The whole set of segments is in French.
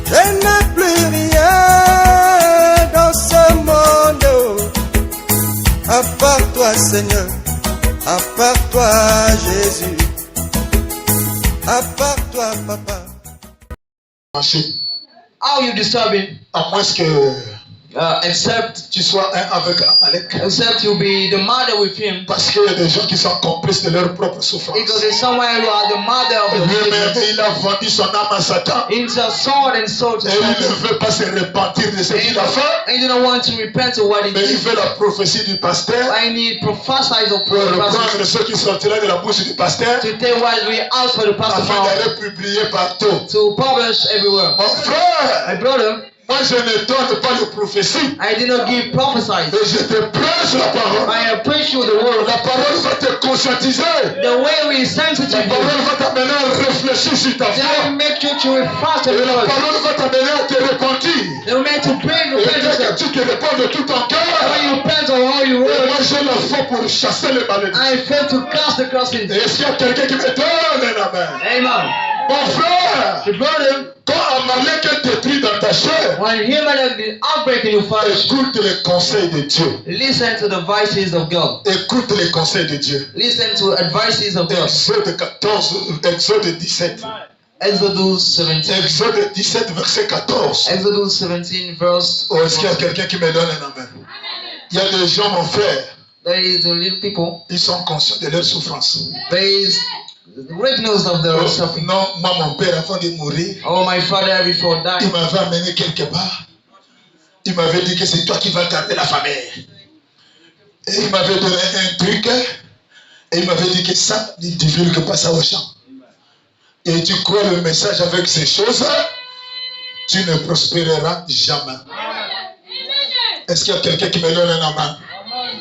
Je n'ai plus rien dans ce monde, à part toi Seigneur, à part toi Jésus, à part toi Papa. How you disturbing? À moins que Except tu sois un avec Amalek. Except you be the mother with him. Parce qu'il y a des gens qui sont complices de leur propre souffrance. Because there's someone you are the mother of your Lui-même, children. il a vendu son âme à Satan. It's a sword and soul to Et il ne Satan. veut pas se repentir de ce qu'il a fait. And you don't want to repent of what he Mais il did. veut la prophétie du pasteur. I need prophesies of Pour reprendre prophecies ce qui sortira de la bouche du pasteur. to take what we ask for the pastor Afin mouth d'aller publier partout. to publish everywhere. Mon frère, My brother, moi je ne donne pas de prophétie. I did not give prophecies. Mais je te prêche la parole. I preach you the word. La parole va te conscientiser. The way we La sensitive parole you, va t'amener à réfléchir sur ta they foi. will make you to fast and Et la Lord. parole va t'amener à te repentir. They will make you pray, Et repent dès que yourself. tu te réponds de tout ton And cœur, when you repent of all you et were, moi j'ai la foi pour chasser les malédictions. I fail to cast the crossing. Et est-ce qu'il y a quelqu'un qui me donne un amen? Amen. Mon frère, The brother, quand Amalek est détruit dans ta chair, when him and the outbreak in your flesh, écoute les conseils de Dieu. listen to the advices of God. Écoute les conseils de Dieu. Listen to advices of God. Exode 14, Exode 17. Exodus 17. Exode 17, verset 14. Exodus 17 verse. Oh, est-ce qu'il y a quelqu'un qui me donne un amen? Il y a des gens, mon frère, There is the little people. ils sont conscients de leur souffrance. There is the witness of their Oh, suffering. non, moi, mon père, avant de mourir, Oh, my father before il dying. m'avait amené quelque part. Il m'avait dit que c'est toi qui vas garder la famille. Et il m'avait donné un truc. Et il m'avait dit que ça, ne divulgue pas ça aux gens. Et tu crois le message avec ces choses, tu ne prospéreras jamais. Est-ce qu'il y a quelqu'un qui me donne un amen?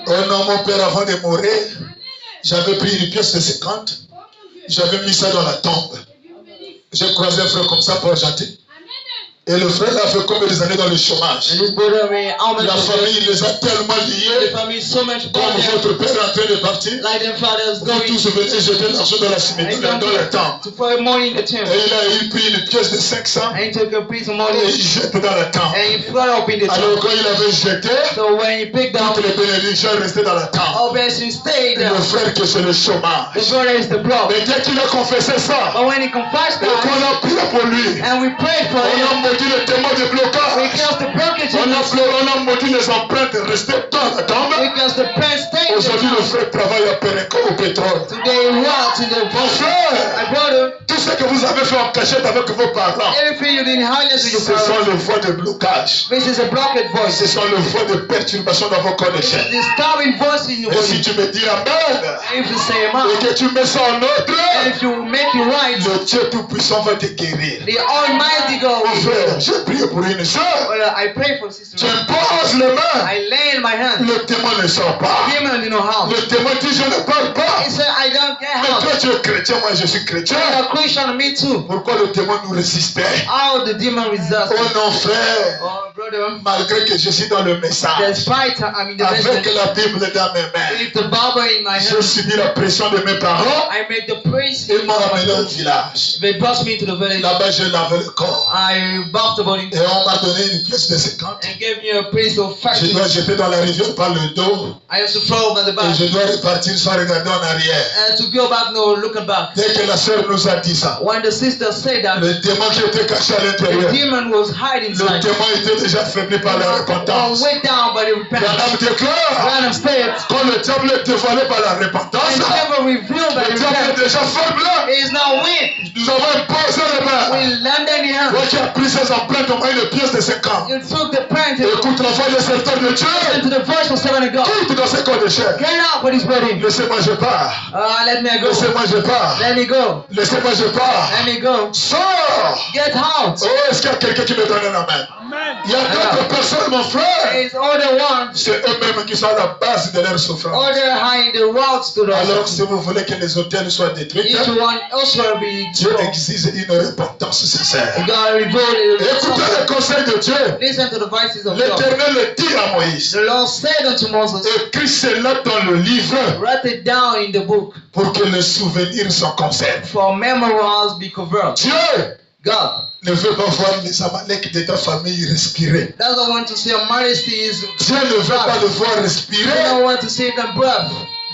Oh non, mon père, avant de mourir, j'avais pris une pièce de 50. J'avais mis ça dans la tombe. J'ai croisé un frère comme ça pour Argentine. Et le frère a fait combien des années dans le chômage? And this brother, how much La famille les a tellement the liés. family is so much Comme bonded, votre père est en train de partir, like their fathers vous going tous venez jeter l'argent dans la and cimetière, dans le temple. to put money in the Et temple. il pris une pièce de 500 And he took a piece of et money il jette dans le temple. and he threw it up in the Alors temple. quand il avait jeté, So when he picked up, toutes les bénédictions restaient dans le temple. all blessings stayed Le there. frère que c'est le The chômage. brother is the blood. Mais dès qu'il a confessé ça, But when he confessed et qu'on that, a prié pour lui, and we prayed for on a him, maudit le témoin de we blocage. cast the blockages On in a, us. on a maudit les empreintes restées dans la tombe. We cast the pen stayed Aujourd'hui, le in us. frère travaille à Péréco au pétrole. Today we walked in the Mon frère, My brother, tout ce que vous avez fait en cachette avec vos parents, everything you did in highness with ce your sont parents, les voix de blocage. this is a blocked voice. Ce sont les voix de perturbation dans vos corps de chair. Disturbing voice in your Et si body. tu me dis Amen, If you say et amen, que tu mets ça en and ordre, if you make it right, le Dieu Tout-Puissant va te guérir. the Almighty God Mon will frère, heal. j'ai prié pour une soeur. Well, I pray for Tu Sister. imposes les mains. I lay in my hand. Le démon ne sort pas. Demon in your house. Le démon dit je ne parle pas. He said, I don't care Mais how. toi tu es chrétien, moi je suis chrétien. You're a Christian, me too. Pourquoi le démon nous résistait? How the demon resists. Oh non frère, Oh, brother, malgré que je suis dans le message, despite I'm in the avec message, la Bible dans mes mains, with the Bible in my j'ai hand, subi la pression de mes parents. I make the praise. Ils m'ont amené au village. They brought me to the village. Là-bas, j'ai lavé le corps. I bathed the body Et on m'a donné une pièce de 50. and gave me a piece of Je dois 50. jeter dans la rivière par le dos. I used to throw over the Et back je dois repartir sans regarder en arrière. and to go back, no looking back. Dès que la sœur nous a dit ça, When the sister said that, le démon qui était caché à the l'intérieur, demon was hiding le inside. démon était déjà affaibli par la repentance. Way down by the La dame repentance. déclare, Random states. quand le diable est dévoilé par la repentance, And never revealed by le the diable est repentance. déjà faible. It is now weak. Nous avons imposé les mains. We landed in hand. Toi qui as pris ces empreintes, on m'a une pièce de 50. You took the pen to Écoute la voix des serviteurs de Dieu. listen to the voice of servant of God. Quitte dans ce corps de chair. Get out with his body. Laissez-moi, je pars. Let me go. Laissez-moi, je pars. Let me go. Laissez-moi, je pars. Let me go. Sors. Get out. Oh, est-ce qu'il y a quelqu'un qui me donne un amen? Il y a d'autres personnes, mon frère. It's other ones. C'est eux-mêmes qui sont à la base de leur souffrance. Other hide the routes to the Alors, si vous voulez que les hôtels soient détruits, each one also be Dieu true. exige une repentance sincère. God revealed Écoutez le conseil de Dieu. Listen to the voices of God. L'Éternel dit à Moïse, The Lord said unto Moses, écris cela dans le livre write it down in the book pour que souvenirs s'en conservent. For memories be covered. Dieu God ne veut pas voir les Amalek de ta famille respirer. doesn't want to see your majesties. Dieu ne veut pas le voir You respirer don't want to see them breath.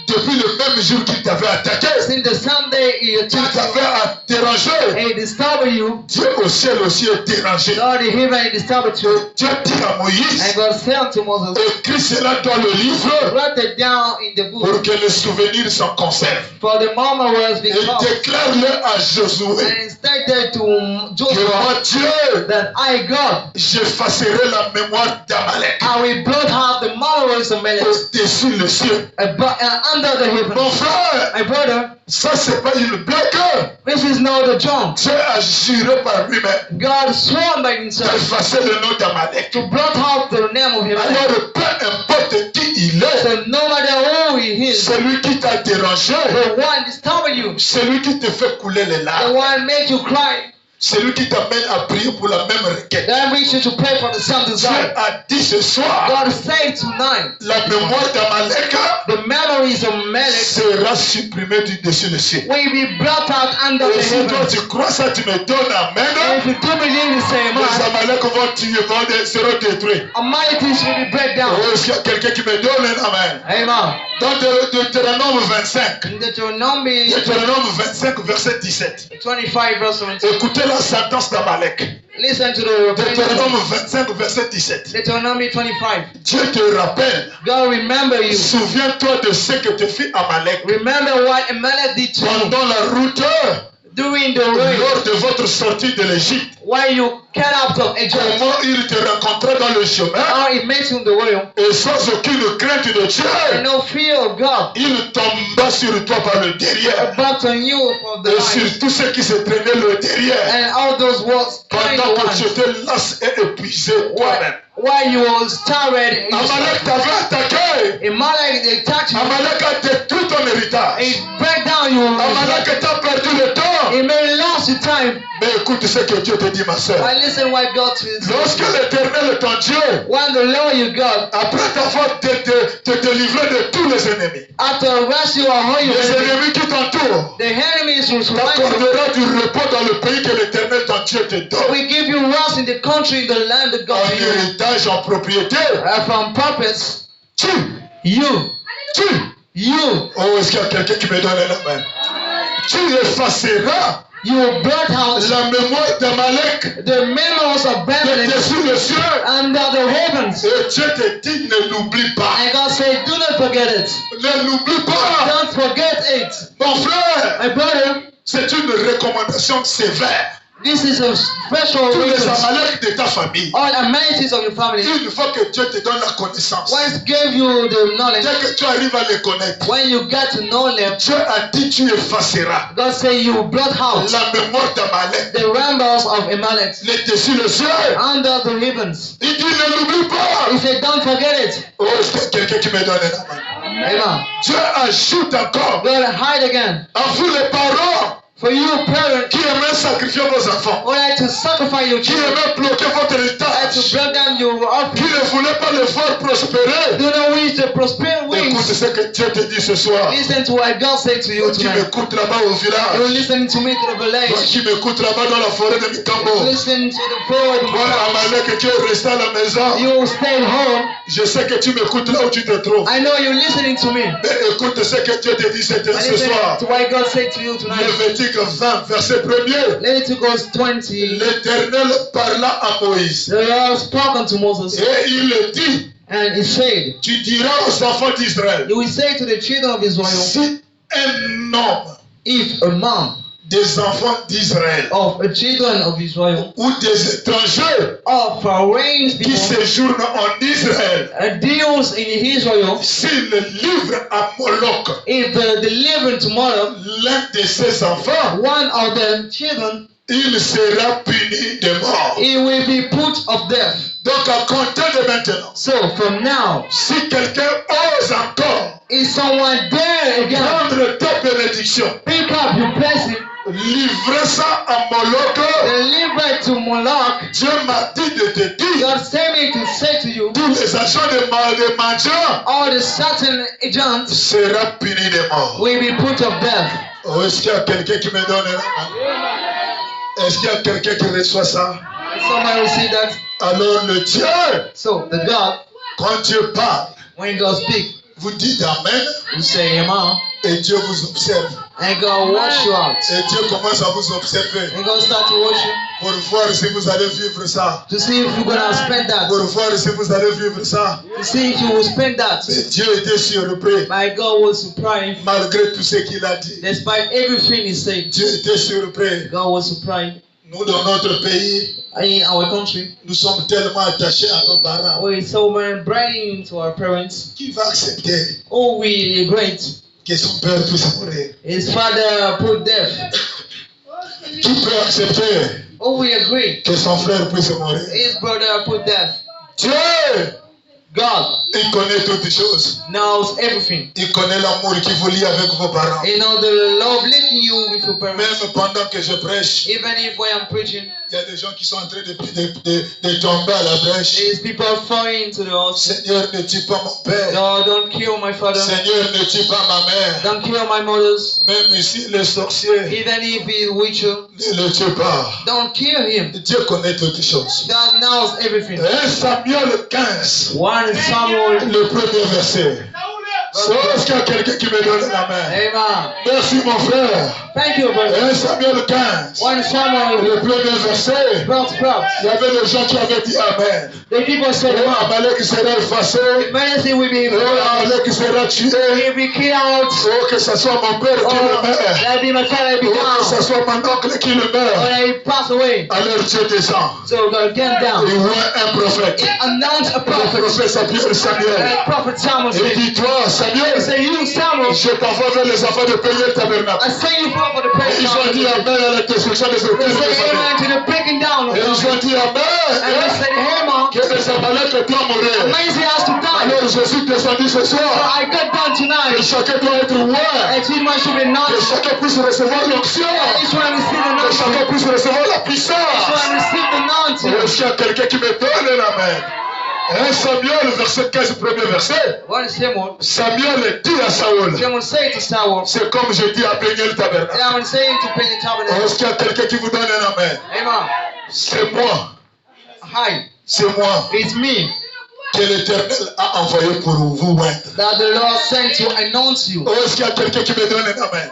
depuis le même jour qu'il t'avait attaqué, Since the Sunday he qu'il attacked t'avait dérangé. you, he disturbed you. Dieu au ciel aussi est dérangé. God in heaven he disturbed you. Dieu dit à And Moïse, God said unto Moses, écris cela dans le livre write it down in the book. pour que les souvenirs s'en conservent. For the memories be Et covered. déclare-le à Josué And stated to que Joshua moi Dieu, that I, God, j'effacerai la mémoire d'Amalek I will blot out the memories of Melech au-dessus le ciel. under the Mon heaven. frère, My brother, ça c'est pas une blague. this is not a joke. Dieu a juré par lui-même God swore by himself d'effacer le nom d'Amalek. to blot out the name of him. Alors peu importe qui il est, So no matter who he is, celui qui t'a dérangé, the one disturbing you, celui qui te fait couler les the larmes, one make you cry, celui qui t'amène à prier pour la même requête. that brings you to pray for the same Dieu desire. a dit ce soir, God said tonight, la mémoire d'Amalek the memories of Melech sera supprimée du dessus le ciel. will be blot out under Et the si toi heaven. tu crois ça, tu me donnes And amen. if you do believe the same, Les Amalek vont tuer, seront détruits. Almighty will be break down. Oh, est-ce qu'il y a quelqu'un qui me donne un amen? Amen. Dans Deutéronome 25, In Deuteronomy Deutéronome 25, verset 17. 25 verse 17. Écoutez la sentence d'Amalek. Listen to the Deutéronome 25, verset 17. Deuteronomy 25. Dieu te rappelle. God remember you. Souviens-toi de ce que te fit Amalek Remember what Amalek did to you pendant la route during the way lors de votre sortie de l'Égypte. when you came out of Egypt. Comment il te rencontra dans le chemin How he met you in the way et sans aucune crainte de Dieu, and no fear of God. il tomba sur toi par le derrière Back on you from the et line. sur tous ceux qui se traînaient le derrière And all those words kind pendant of que tu ones. étais las et épuisé toi-même. While you was tired, Amalek t'avait attaqué. Amalek attacked you. Amalek a détruit ton héritage. He break down you. Amalek t'a perdu le temps. He may lose your time. Mais écoute ce que Dieu te dit, ma soeur. I listen what God says. Lorsque l'Éternel est ton Dieu, When the Lord your God, après t'avoir te délivré de tous les ennemis, after arrest you or hold you, les ennemis qui t'entourent, the enemies will surround you. t'accordera du repos dans le pays que l'Éternel ton Dieu te donne. We give you rest in the country, in the land that God En gave you. héritage, en propriété. From purpose, Tu, you. Oh, est-ce qu'il y a quelqu'un qui me donne un amen? Tu effaceras You will blot out la mémoire d'Amalek the memories of de Babylon dessus le ciel. under the heavens. Et Dieu te dit, ne l'oublie pas. And God said, do not forget it. Ne l'oublie pas. Don't forget it. Mon frère, My brother, c'est une recommandation sévère. this is a special Tous les reason. Amalek de ta famille, All amenities of your family. une fois que Dieu te donne la connaissance, Once gave you the knowledge, dès que tu arrives à les connaître, when you get to know them, Dieu a dit tu effaceras God said you blot out la mémoire d'Amalek the rambles of Amalek les dessus le ciel. under the heavens. Il dit ne l'oublie pas. He said, don't forget it. Oh, c'est quelqu'un qui me donne un amen. Amen. Dieu ajoute encore God hide again. à vous les parents For you, parents, qui aimez sacrifier vos enfants, who like to sacrifice your qui children, aimez bloquer votre like to héritage, break down your qui offering, ne voulez pas le faire prospérer. do not wish to prosper Écoute wings. ce que Dieu te dit ce soir. Listen to what God said to you Tu tonight. m'écoutes là-bas au You're village. listening to me to the Toi village. qui m'écoutes là-bas dans la forêt de Mikambo. Listen to the forward. Toi, Amalek, tu es resté à la maison. You stay home. Je sais que tu m'écoutes là où tu te trouves. I know you're listening to me. Mais écoute ce que Dieu te dit ce I listen soir. to what God said to you tonight. Lévitique 20, verset 1er. Leviticus 20. L'Éternel parla à Moïse. The Lord spoke unto Moses, Et il dit, and he said, tu diras aux enfants d'Israël, you will say to the children of Israel, si un homme if a man des enfants d'Israël of the children of Israel ou des étrangers of foreign qui people séjournent en Israël, deals in Israel, s'il livre à Moloch if the delivered tomorrow, l'un de ses enfants, one of the children, il sera puni de mort. he will be put of death. Donc à compter de maintenant, So from now, si quelqu'un ose encore if someone dare again prendre ta bénédiction, pick up your blessing, livrer ça à Moloch, deliver to Moloch, Dieu m'a dit de te dire, God sent me to say to you, tous les agents de mendiants all the certain agents sera puni de mort. will be put of death. Oh, est-ce qu'il y a quelqu'un qui me donne la main? Est-ce qu'il y a quelqu'un qui reçoit ça? Somebody will see that. Alors le Dieu, So the God, quand Dieu parle, when God speaks, vous dites Amen you say Amen, et Dieu vous observe. and God watch you out. Et Dieu commence à vous observer And God start to watch you pour voir si vous allez vivre ça. to see if you're gonna spend that. Pour voir si vous allez vivre ça. To see if you will spend that. Mais Dieu était surpris. My God was surprised. Malgré tout ce qu'il a dit. Despite everything he said, Dieu était surpris. God was surprised. Nous, dans notre pays, In our country, nous sommes tellement attachés à nos parents. we're so brain to our parents. Qui va accepter Oh, we regret. que son père puisse mourir? His father put death. Qui peut accepter Oh, we agree. que son frère puisse mourir? His brother put death. Dieu, God il connaît toutes choses. knows everything. Il connaît l'amour qui vous lie avec vos parents. He knows the love linking you with your parents. Même pendant que je prêche, Even if I am preaching, il y a des gens qui sont en train de tomber à la brèche. these people are falling into the house. Seigneur, ne tue pas mon père. No, don't kill my father. Seigneur, ne tue pas ma mère. Don't kill my mothers. Même ici, les sorciers, Even if he's witcher, ne le tue pas. don't kill him. Dieu connaît toutes choses. God knows everything. 1 Samuel 15, 1 Samuel. le premier verset. Est-ce qu'il y a quelqu'un qui me donne la main? Amen. Merci mon frère. Thank you, brother. 1 Samuel 15, 1 Samuel. le premier verset. Props. Il y avait des gens qui avaient dit Amen. The people said, Oh, Amalek sera effacé. Mercy will be Oh, Amalek sera tué. will be killed out. Oh, que ce soit mon père qui Oh, le meurt. that be my father be Oh, que down. ce soit mon oncle qui le Or meurt. that he pass away. Alors Dieu descend. So God came down. Il voit un prophète. It announced a Le prophet. prophète s'appelle Samuel. And prophet Samuel Il said, dit, toi, Samuel, he said, you Samuel, je t'envoie vers les enfants de payer le tabernacle. I send you forth for the prayer. Ils ont dit Amen à la destruction des They autres. said amen to the breaking down of Et ils God. ont dit And they Amen. said, hey man, Que les Amalek doivent mourir. Amazing has to die. Alors Jésus descendu ce So soir. I got down Que tonight. chacun doit être ouvert. And each one should be Que announced. chacun puisse recevoir l'onction. Each one receive the Que anointing. chacun puisse recevoir la Each puissance. one receive the anointing. Est-ce qu'il y a quelqu'un qui me donne la main? 1 Samuel, verset 15, premier verset. What is Samuel? Samuel dit à Saül, Samuel said to Samuel, c'est comme je dis à peigner le tabernacle. and I'm saying to Penny Tabernacle, Est-ce qu'il y a quelqu'un qui vous donne la main? amen. C'est moi. Hi, C'est moi it's me que l'Éternel a envoyé pour vous oindre. that the Lord sent to announce you. Est-ce qu'il y a quelqu'un qui me donne la main?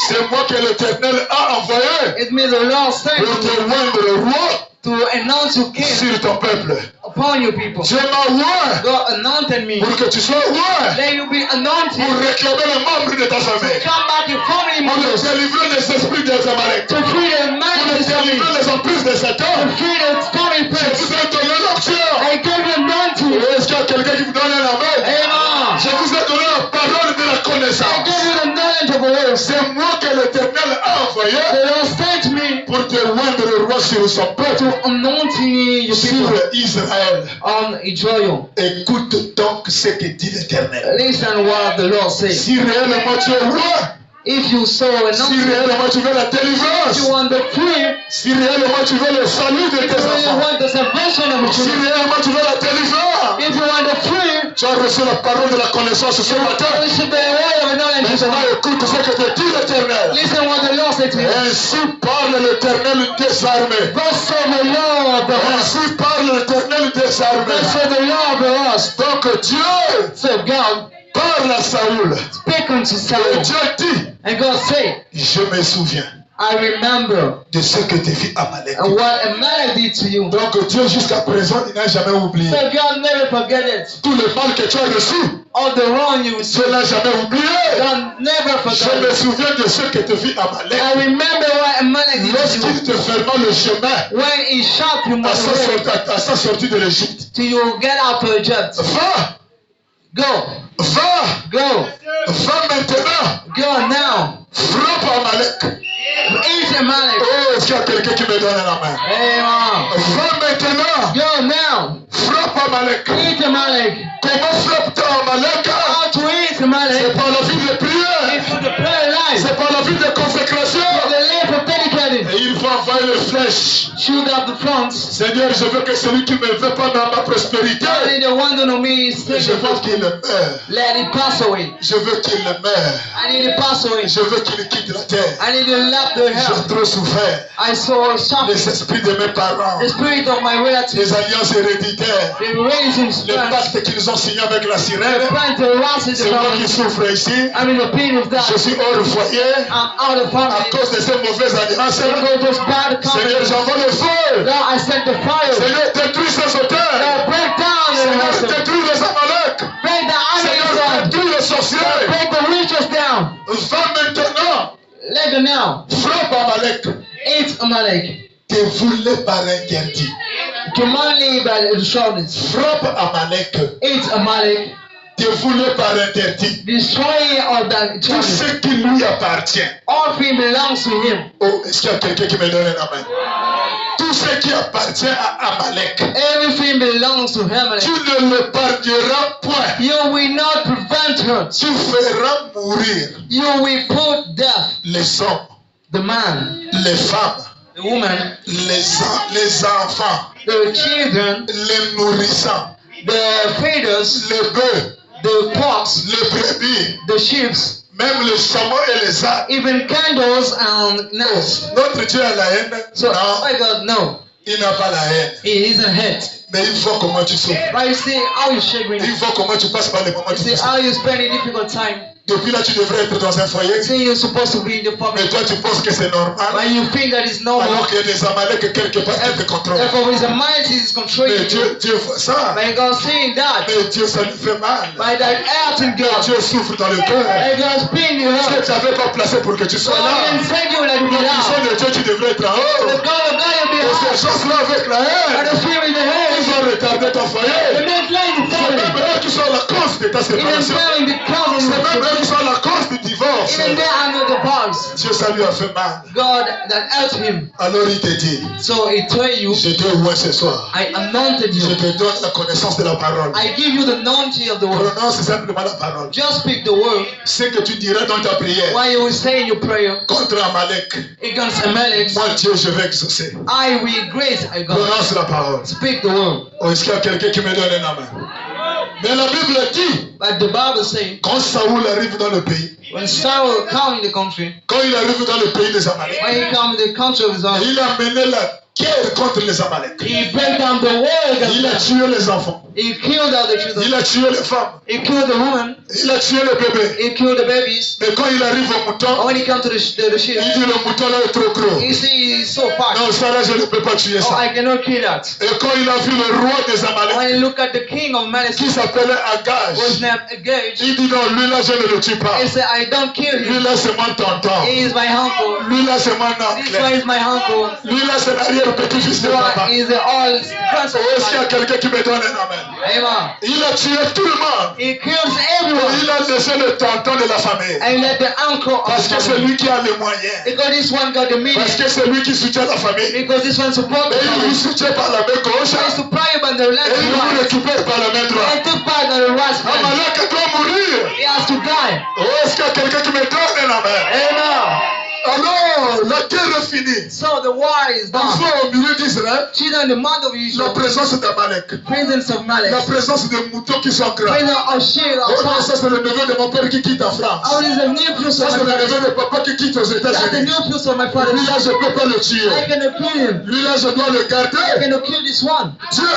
C'est moi que l'Éternel a envoyé It means the Lord sent pour te you oindre le roi to announce you king sur ton peuple. upon your people. Dieu m'a oint God anointed me. pour que tu sois oint Then you'll be anointed pour réclamer les membres de ta to famille. come back your family Pour members, délivrer les esprits des Amalek. to free the Pour man délivrer les emprises de to Satan. free the family Je prince. vous ai donné l'onction. I gave you anointing. Est-ce qu'il y a quelqu'un qui vous donne la main? Amen. Je vous ai donné la parole de la I connaissance. gave you the knowledge of the word. C'est moi que l'Éternel a envoyé The Lord sent me pour te oindre le roi sur son peuple, anointing your sur people Israël. on Israel. Écoute donc ce que dit l'Éternel. Listen what the Lord says. Si réellement tu es roi, If you saw si anointing, réellement tu veux la délivrance, you want the free, si réellement tu veux le salut de if tes you enfants, want the salvation of the si children, réellement tu veux la délivrance, if you want the free, tu as reçu la parole de la connaissance ce matin. you should be aware of knowledge. Maintenant écoute ce que te dit l'Éternel. Listen what the Lord said to you. Ainsi parle l'Éternel des armées. Thus said the Lord of the hosts. Ainsi parle l'Éternel des Thus armées. said the Lord of the hosts. Donc Dieu So God parle à Saül. spake unto Et Samuel, Dieu dit, and God said, je me souviens I remember de ce que tu fis Amalek. and what Amalek did to you. Donc Dieu jusqu'à présent, il n'a jamais oublié. So God never forget it. Tout le mal que tu as reçu, All the wrong you Dieu did, l'a jamais oublié. God never Je forgot me it. souviens de ce que tu fis Amalek. I remember what Amalek did to Lorsqu'il you. te ferma le chemin When he shot you à sa sortie de l'Égypte. till you get out of Egypt. Va, Go, va, go, va maintenant. go now. Frappe Amalek. Eat Amalek. Oh, est-ce qu'il y a quelqu'un qui me donne la main? Amen. Va maintenant. Go now. Frappe Amalek. Eat Amalek. Comment frappe-t-on Amalek? How to eat C'est Amalek? par la vie de prière. It's through the prayer life. C'est par la vie de consécration. The life of dedication. wedding. Et il faut envoyer les flèches. Shoot up the front. Seigneur, je veux que celui qui ne me veut pas dans ma prospérité, Only the one to know me is je veux qu'il meure. let it pass away. Je veux qu'il meure. I need to pass away. Je veux qu'il quitte la terre. I need to left the J'ai hell. trop souffert. I saw suffering. Les esprits de mes parents, The spirit of my relatives. les alliances héréditaires, The raising les spirit. pactes qu'ils ont signés avec la The sirène. plan to rise C'est moi qui souffre ici. I'm in the pain of that. Je suis hors foyer I'm out of à family. cause de ces mauvaises alliances. Because of those bad Seigneur, companies. j'envoie le feu. Lord, I sent the fire. Seigneur, détruis ces auteurs. Lord, break down the Seigneur, hustle. détruis les Amalek. Break the Seigneur, idols down. détruis les sorciers. Break the witches down. Va maintenant. Let them now. Frappe Amalek. Eat Amalek. Dévoulé par interdit. Commandly by the shoulders. Frappe Amalek. Eat Amalek. Dévoulé par interdit. Destroy of that Tout child. ce qui lui appartient. All things belongs to him. Oh, est-ce qu'il y a quelqu'un qui me donne un amen? Tout ce qui appartient à Amalek. Everything belongs to Tu Amalek. ne l'épargneras point. You will not prevent her. Tu feras mourir You will put death. les hommes, The man, les femmes, the woman, les enfants, the children, les nourrissants, the feeders, les bœufs, the pox, les brebis, the sheep, même les chameaux et les ânes. even candles and nails. Notre Dieu a la haine? So, Non, my God, no. il n'a pas la haine. He isn't hate. Mais il voit comment tu souffres. But you see how you shivering. Il voit comment tu passes par les moments You see difficiles. how you spend a difficult time. Depuis là, tu devrais être dans un foyer. See, you're supposed to be in the Mais family. toi, tu penses que c'est normal. But you think that it's normal. Alors qu'il y a des Amalek quelque part qui te contrôlent. Therefore, his mind is Mais controlling you. Dieu voit ça. But God seeing that. Mais Dieu, ça lui fait mal. By that hurting God. Dieu souffre dans le cœur. And God's pain you Dieu hurt. ne t'avait pas placé pour que tu sois God là. didn't send you like La me mission out. de Dieu, tu devrais être en The haut. God of God will be Et ces out. choses-là avec la And haine, the fear in the ils head. ont retardé ton The foyer. next line is C'est même falling. eux qui sont la cause de ta Even séparation. telling the cousin. C'est même eux qui sont la cause du divorce. Even there I know the box. Dieu, ça lui a fait mal. God that helped him. Alors il te dit, So he told you, je te vois ce soir. I anointed Je you. te donne la connaissance de la parole. I give you the knowledge of the word. Prononce simplement la parole. Just speak the word. Ce que tu diras dans ta prière While you will say in your prayer contre Amalek, against Amalek, moi Dieu, je vais exaucer. I will grace I God. Prononce la parole. Speak the word. Oh, est-ce qu'il y a quelqu'un qui me donne un amen? Mais la Bible dit, But the Bible says, quand Saoul arrive dans le pays, when Saul come in the country, quand il arrive dans le pays des Amalek, when he come in the country of his own, il a mené la guerre contre les Amalek. he break down the wall Il a against tué les enfants. them. He killed all the Il children. a tué les femmes. He killed the woman. Il a tué les bébés. He killed the babies. Mais quand il arrive au And mouton, when he come to the sheep, il dit le mouton là est trop gros. he see he's so fast. Non, ça là, je ne peux pas tuer Oh, ça. I cannot kill that. Et quand il a vu le roi des When Amalek, he look at the king of qui Manasseh, s'appelait Agag, was named Agage, il dit non, lui là, je ne le tue pas. he said, I don't kill Lui him. là, c'est mon tonton. He is my uncle. Lui là, c'est mon This oncle. one is my uncle. Lui là, c'est l'arrière-petit-fils de This papa. one is the all grandson. Oh, est-ce qu'il y a quelqu'un qui me donne un amen? Amen. Il a tué tout le monde. He kills Et everyone. il a laissé le tonton de la famille. And let the uncle of Parce que the c'est family. lui qui a les moyens. Because this one got the Parce meaning. que c'est lui qui soutient la famille. Because this one support Et the il vous family. soutient par la main gauche. Tries to pray by the Et left il vous hand. récupère par la main droite. And took part on the right hand. Amalek doit mourir. He has to die. Oh, est-ce qu'il y a quelqu'un qui me donne un amen? Amen. Alors, la guerre est finie. So the war is done. Enfin, au milieu d'Israël, Children, the mouth of la Israel. présence d'Amalek. Presence of Malek. La présence des moutons qui sont grands. Presence of Sheila. Oh non, ça c'est le neveu de mon père qui quitte en France. How is the nucleus Ça of c'est my le father? neveu de papa qui quitte aux That's the États-Unis. nucleus of my father. Lui là, je ne peux pas le I tuer. cannot kill him. Lui là, je dois le I garder. cannot kill this one. Dieu,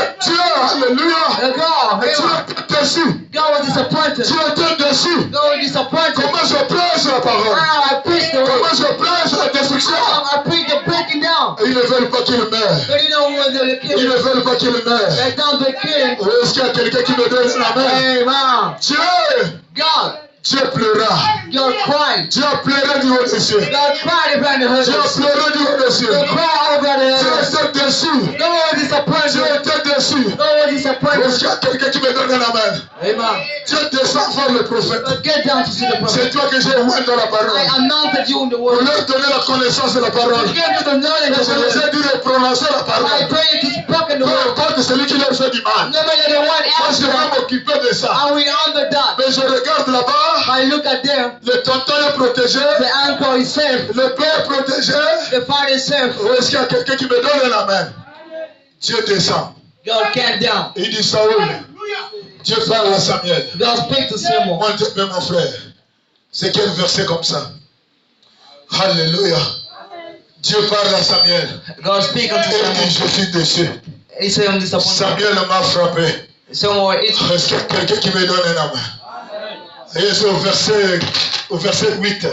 alléluia. God, Et tu amen. es déçu. God was disappointed. Tu étais déçu. God was disappointed. Comment je prêche la parole? Now I preach the word. Comment je prêche la destruction? Now I preach the breaking down. Et ils ne veulent pas qu'il meure. But you know when they kill Ils ne him, veulent pas qu'il meure. they don't they kill him. Oh, est-ce qu'il y a quelqu'un qui me donne la main? Amen. Dieu, God, Dieu pleura. God cried. Dieu a pleuré du haut des cieux. God cried over the Dieu a heavens. pleuré du haut des cieux. God cried over the Dieu heavens. était déçu. God was disappointed. Dieu était déçu. God was Est-ce disappointed. qu'il y a quelqu'un qui me donne la main? Amen. Dieu descend voir le prophète. But get down to see the prophet. C'est toi que j'ai oint dans la parole. I anointed you in the Pour word. leur donner la connaissance de la parole. To give you the knowledge of Je the les ai word. dit de prononcer la I parole. pray you to speak in the Peu word. importe celui qui leur fait du mal. Never let the one Moi, else je vais down. m'occuper de ça. And we under that. Mais je regarde là-bas. I look at them. le tonton est protégé, The uncle is safe. le père est protégé. The father is safe. Oh, est-ce qu'il y a quelqu'un qui me donne la main? Dieu descend. God came down. Il dit Saoul, Dieu parle à Samuel. God speak to Samuel. Moi, mon frère, c'est quel verset comme ça? Alléluia. Dieu parle à Samuel. God speak unto Et il Samuel. dit, je suis déçu. He said, I'm disappointed. Samuel m'a frappé. Samuel, it's Est-ce qu'il y a quelqu'un qui me donne la main? Et c'est au verset 8.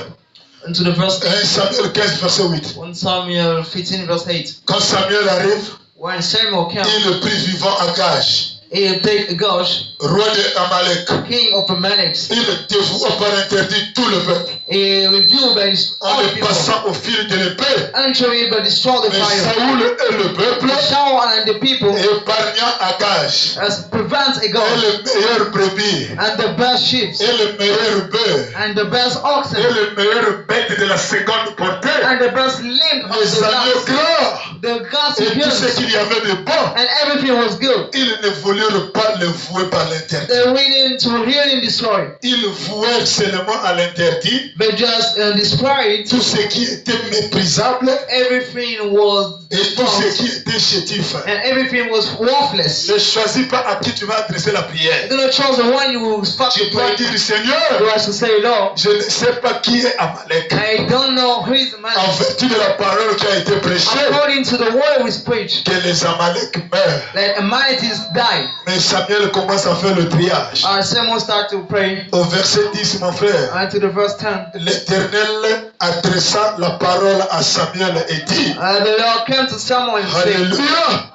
into the verse 1 Samuel 15, verset 8. 1 Samuel 15 verse 8. Quand Samuel arrive, When Samuel came, il prit vivant Agag, he take Gosh, roi de Amalek. king of Amalek. Il dévoua par interdit tout le peuple He reviewed by his en all le people. passant au fil de l'épée. Until he but destroy the Mais fire. Saoul et le peuple Saul and the people épargnant Agag as prevent a et God les meilleurs brebis and the best sheep et les meilleurs bœufs and the best et oxen les meilleures bêtes de la seconde portée. and the best limb of Les the agneaux last. gras The gods et tout ce appeared qu'il y avait de bon, and everything was good. ils ne voulurent pas le vouer par l'interdit. They went to heal and destroy. Ils vouèrent seulement à l'interdit They just destroyed tout ce qui était méprisable everything was et tout ce qui était chétif. and everything was worthless. Ne choisis pas à qui tu vas adresser la prière. Do not choose the one you will fuck Tu to dois pray. dire, You Seigneur, have to say, Lord, je ne sais pas qui est Amalek. I don't know who is the man. En vertu de la parole qui a été prêchée, According to the word we preach, que les Amalek meurent. that Amalekites die. Mais Samuel commence à faire le triage. Samuel started to pray. Au verset 10, mon frère, To the verse 10. l'Éternel adressa la parole à Samuel et dit, The Lord came to Samuel and said, Alléluia,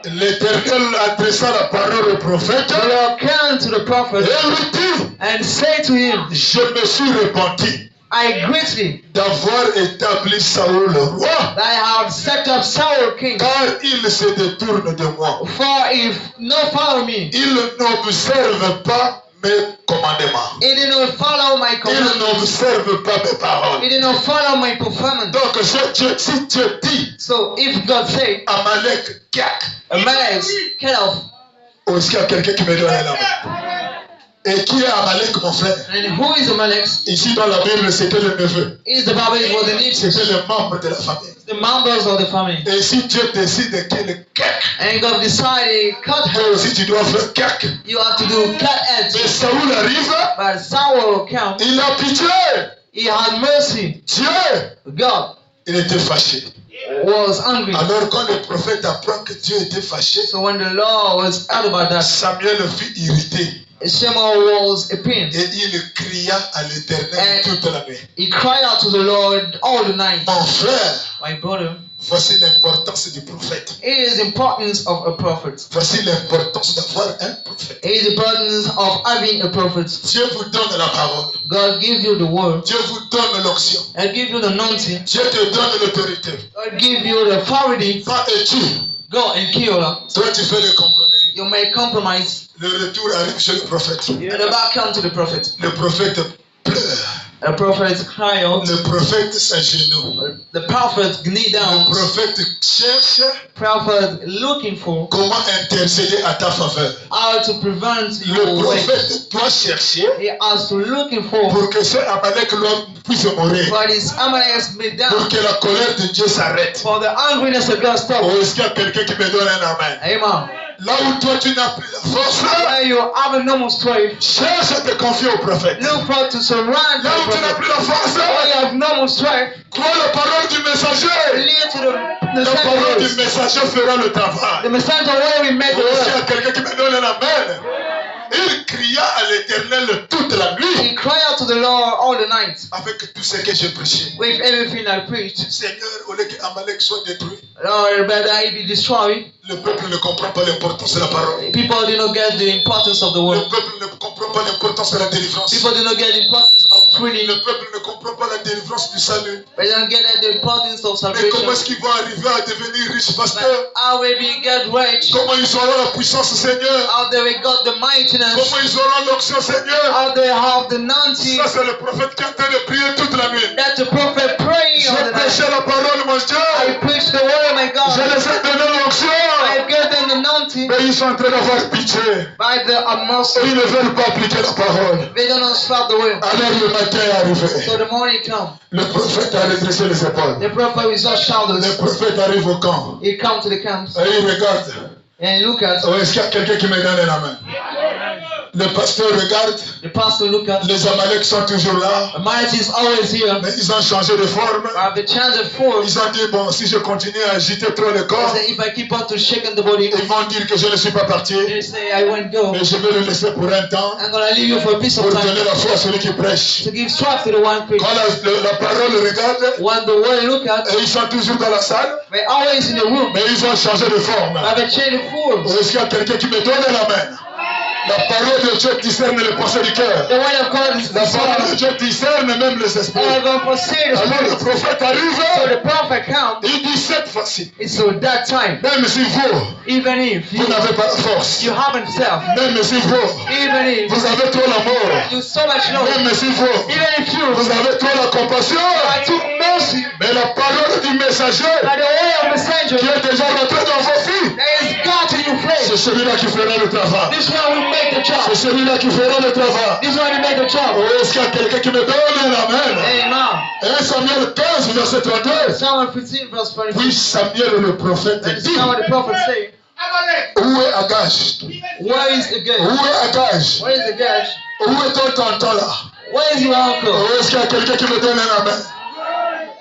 l'Éternel adressa la parole au prophète the Lord came to the prophet et lui dit, and said to him, je me suis repenti I greatly d'avoir établi Saoul roi, that I have set up Saul king, car il se détourne de moi. for if no follow me, Il n'observe pas mes commandements. he did not follow my Il commandments, n'observe pas mes he paroles. did not follow my performance. Donc, si Dieu dit, So if God say, Amalek, Gak, Amalek, get off, est-ce qu'il y a quelqu'un qui me donne la main? Et qui est Amalek, mon frère? and who is Amalek? Ici dans la Bible, c'était le neveu. Is the Bible for the C'était nieces, le membre de la famille. the members of the family. Et si Dieu décide qu'il est Gak, And God decided, cut toi her. aussi tu dois faire Gak. You have to do cut Mais edge. Saoul arrive, But Saul came. il a pitié. He had mercy. Dieu, God il était fâché. was angry. Alors quand le prophète apprend que Dieu était fâché, So when the Lord was out about that, Samuel fut irrité. Samuel was a pain. Et il cria à l'Éternel toute la nuit. He cried out to the Lord all the night. Mon frère, My brother, voici l'importance du prophète. it is the importance of a prophet. Voici l'importance d'avoir un prophète. It is the importance of having a prophet. Dieu vous donne la parole. God gives you the word. Dieu vous donne l'onction. I give you the anointing. Dieu te donne l'autorité. God give you the authority. Va et tue. Go and kill her. Toi, tu fais le compromis. You may compromise. Le retour arrive chez le prophète. And the back come to the prophet. Le prophète pleure. The prophet cry out. Le prophète s'agenouille. The prophet knee Le down. prophète cherche Prophet looking for comment intercéder à ta faveur. how to prevent Le your way. prophète doit chercher He has to looking for pour que ce Amalek puisse mourir. for his Amalek's made Pour down. que la colère de Dieu s'arrête. For the angriness of God stop. Oh, est-ce qu'il y a quelqu'un qui me donne un amen? Amen. Là où toi tu n'as plus la force, Where you have a normal strength, cherche à te confier au prophète. look for to surround Là où the tu n'as prophet. plus la force, Where you have normal strength, crois la parole du messager. lead to the La parole du same messager fera le The travail. messenger where we make the Oh, est-ce qu'il y word. a quelqu'un qui me donne un amen? Il cria à l'Éternel toute la nuit He cried out to the Lord all the night avec tout ce que j'ai prêché. with everything I preached. Seigneur, au lieu que Amalek soit détruit, Lord, better I be destroyed. le peuple ne comprend pas l'importance de la parole. People did not get the importance of the Le word. peuple ne comprend pas l'importance de la délivrance. People did not get the importance of freedom. Le peuple ne comprend pas la délivrance du salut. They don't get the importance of Mais comment salvation. est-ce qu'ils vont arriver à devenir riches, pasteur? But how will we get rich? Comment ils auront la puissance, Seigneur? How they will got the mightiness? Comment ils auront l'onction, Seigneur? How they have the anointing? Ça, c'est le prophète qui est en train de prier toute la nuit. That the prophet praying J'ai all the prêché night. la parole, mon Dieu. I preach the word, my Je God. les ai donné l'onction. I give them the anointing. Mais ils sont en train d'avoir pitié. by the mercy. Et ils ne veulent pas appliquer la parole. They don't stop the will. Alors le matin est arrivé. So the morning comes. Le prophète a redressé les épaules. The prophet is on Le shoulders. prophète arrive au camp. He comes to the camps Et il regarde. and look at. Oh, est-ce qu'il y a quelqu'un qui me donne la main? Le pasteur regarde. The pastor look at. Les Amaleks sont toujours là. Almighty is always here. Mais ils ont changé de forme. The chance of force. Ils ont dit, bon, si je continue à agiter trop le corps, If I keep on to shaking the body, ils vont dire que je ne suis pas parti. they say I won't go. Mais je vais le laisser pour un temps. I'm gonna leave you for a piece Pour of time donner la foi à celui qui prêche. to give strength to the one preacher. Quand la parole regarde, When the word look at, et ils sont toujours dans la salle, they're always in the room. mais ils ont changé de forme. By the change of forms. Est-ce qu'il y a quelqu'un qui me donne la main? La parole de Dieu discerne les pensées du cœur. The word of God is La parole de Dieu discerne même les esprits. God foresee the Alors le spirits. prophète So arrive, the prophet comes. il dit cette fois-ci, It's so that time. même si vous, Even if vous n'avez pas la force, you haven't self, même si vous, even if vous avez trop l'amour, you so much love, même si vous, even if you vous avez trop la compassion, I took mercy mais la parole du messager by the way of messenger qui est déjà rentré dans vos vies, that is God to your c'est face. celui-là qui fera le travail. This one will make the C'est job. celui-là qui fera le travail. This one will make the job. Oh, est-ce qu'il y a quelqu'un qui me donne la main? Amen. 1 Samuel 15, verset 32. Psalm 15 verse 22. Puis Samuel le prophète That is dit, how the prophet say, où est Agage? where is the gate? Où est Agage? Where is the gate? Où est ton tonton là? Where is your uncle? Oh, est-ce qu'il y a quelqu'un qui me donne la main?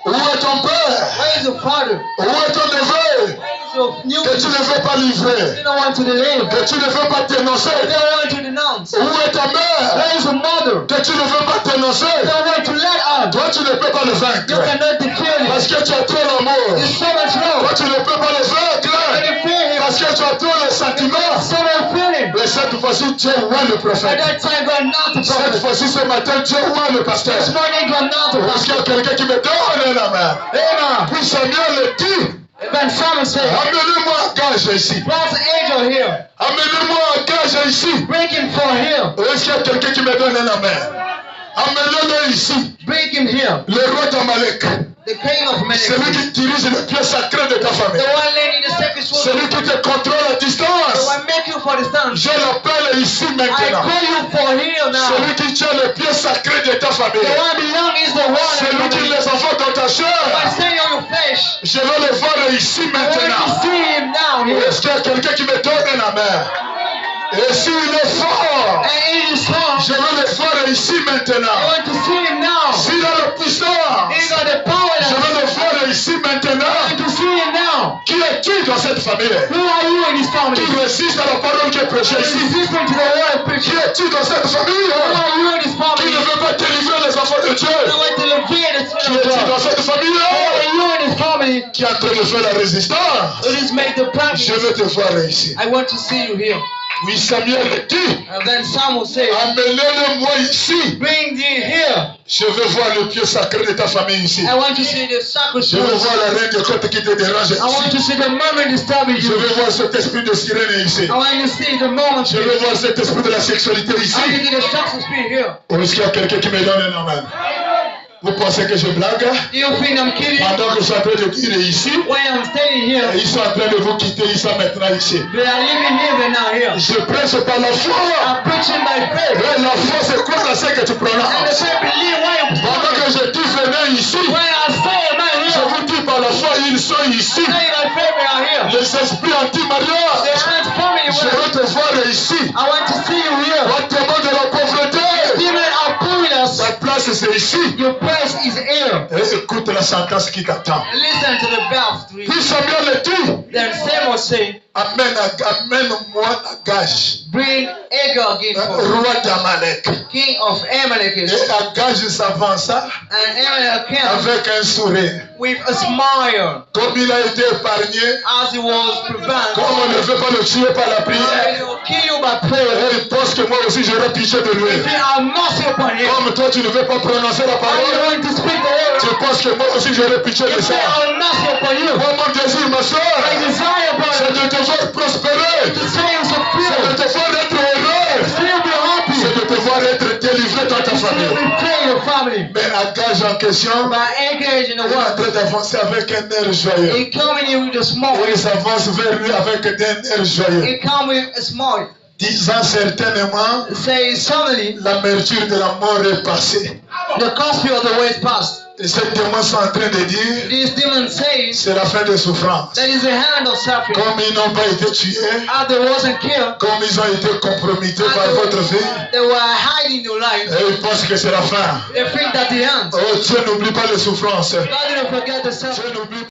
Où est ton père? Where is your father? Où est ton neveu? Where is your new Que tu ne veux pas livrer. You don't want to deliver. Que tu ne veux pas dénoncer. You don't want to denounce. Où est ta mère? Where is your mother? Que tu ne veux pas dénoncer. You don't want to let out. Toi, tu ne peux pas le You vaincre. cannot defeat him. Parce que tu as trop l'amour. There's so much Toi, love. tu ne peux pas le You vaincre. defeat him. Parce que tu as trop les sentiments. So much feeling. Mais cette fois-ci, Dieu ouvre le At prophète. that time, God not the Cette prophet. fois-ci, ce matin, Dieu ouvre le pasteur. This morning, God not the Est-ce qu'il y prophet. a quelqu'un qui me donne la main? Amen. Puis Samuel le dit, Then Samuel said, amenez-moi Agage ici. God's angel here. Amenez-moi Agage ici. Bring him for him. Est-ce qu'il y a quelqu'un qui me donne la main? Amenez-le ici. Bring him here. Le roi d'Amalek. The king of Celui Melech. qui dirige le pied sacré de ta The famille. one lady, the second Celui one. qui te contrôle à The distance. one make you for the stand. Je l'appelle ici I maintenant. call you for here now. Celui qui tient le pied sacré de ta famille. The one belong is the one. Celui qui les enfants dans ta I chair. say on your flesh. Je veux le voir ici I want maintenant. to see him now here. Est-ce qu'il y a quelqu'un qui me donne la main? Et s'il est fort, And in his heart. je veux le voir ici I maintenant. want to see him now. S'il a la He puissance, got the power. je veux le voir ici I maintenant. want to see him now. Qui es-tu dans cette famille? Who are you in this family? Qui résiste à la parole qui est prêchée ici? Resistant to the word Qui preacher. es-tu dans cette famille? Who are you in this Qui family? ne veut pas délivrer les enfants de Dieu? I want to live here the Qui spirit of es-tu dans God. cette famille? Who are you in this family? Qui est en train de faire la résistance? Who just make the practice? Je veux te voir ici. I want to see you here. Oui, Samuel dit, And then Samuel said, amenez-le-moi ici. bring thee here. Je veux voir le pied sacré de ta famille ici. I want to see the Je veux sacrifice. voir la reine de côte qui te dérange I want ici. to see the moment disturbing Je you. veux voir cet esprit de sirène ici. I want to see the moment. Je veux voir cet esprit de la sexualité I want to ici. see the sexual spirit here. Ou est-ce qu'il y a quelqu'un qui me donne un amen? Vous pensez que je blague? Do you think I'm kidding? Pendant que je suis en train de dire ici, When I'm staying here, ils sont en train de vous quitter, ils sont maintenant ici. they are living here, they're not here. Je prêche par la foi. I'm preaching by faith. Et la foi, c'est quoi dans ce que tu And the prononces? faith believe why you Pendant que je dis venez ici, When I say am I je here? vous dis par la foi, ils sont ici. I say by faith they are here. Les esprits They're anti-mariage, transforming je you. veux te voir ici. I want to see you here. On te demande de la pauvreté. Demon are pulling us. Ta place, c'est ici. Your place is here. Et écoute la sentence qui t'attend. Listen to the bells. To it. Puis Samuel le dit, Then Samuel said, amène-moi Agage, bring Agag again for roi d'Amalek. king of Amalek. Et Agage s'avança And Amalek came avec un sourire. with a smile Comme il a été épargné, as he was prevented. comme on ne veut pas le tuer par la He prière, will kill you by prayer. et il pense que moi aussi j'aurais pitié de lui. If you have mercy upon him, Comme toi tu ne veux pas prononcer la are you parole, going to speak the word? tu penses que moi aussi j'aurais pitié de If ça. you have mercy upon you, Moi mon désir, ma I soeur, desire upon c'est you de te voir prospérer, to say you c'est fulfill, de te voir être heureux, to say you be happy, c'est de te voir être délivré ton toi, ta famille. Repair your family. Mais la gage en question, By engaging the il est en work. train d'avancer avec un air joyeux. It coming in with a smile. Et ils avancent vers lui avec un air joyeux. It come with a smile. Disant certainement, Say suddenly l'amertume de la mort est passée. the gospel of the way is past. Et ces démons sont en train de dire, These demons say c'est la fin des souffrances. that is the hand of suffering. Comme ils n'ont pas été tués, After wasn't killed, comme ils ont été compromis par votre vie, they were hiding your life. et ils pensent que c'est la fin. They think that the end. Oh, Dieu n'oublie pas les souffrances. God didn't forget the suffering. Dieu n'oublie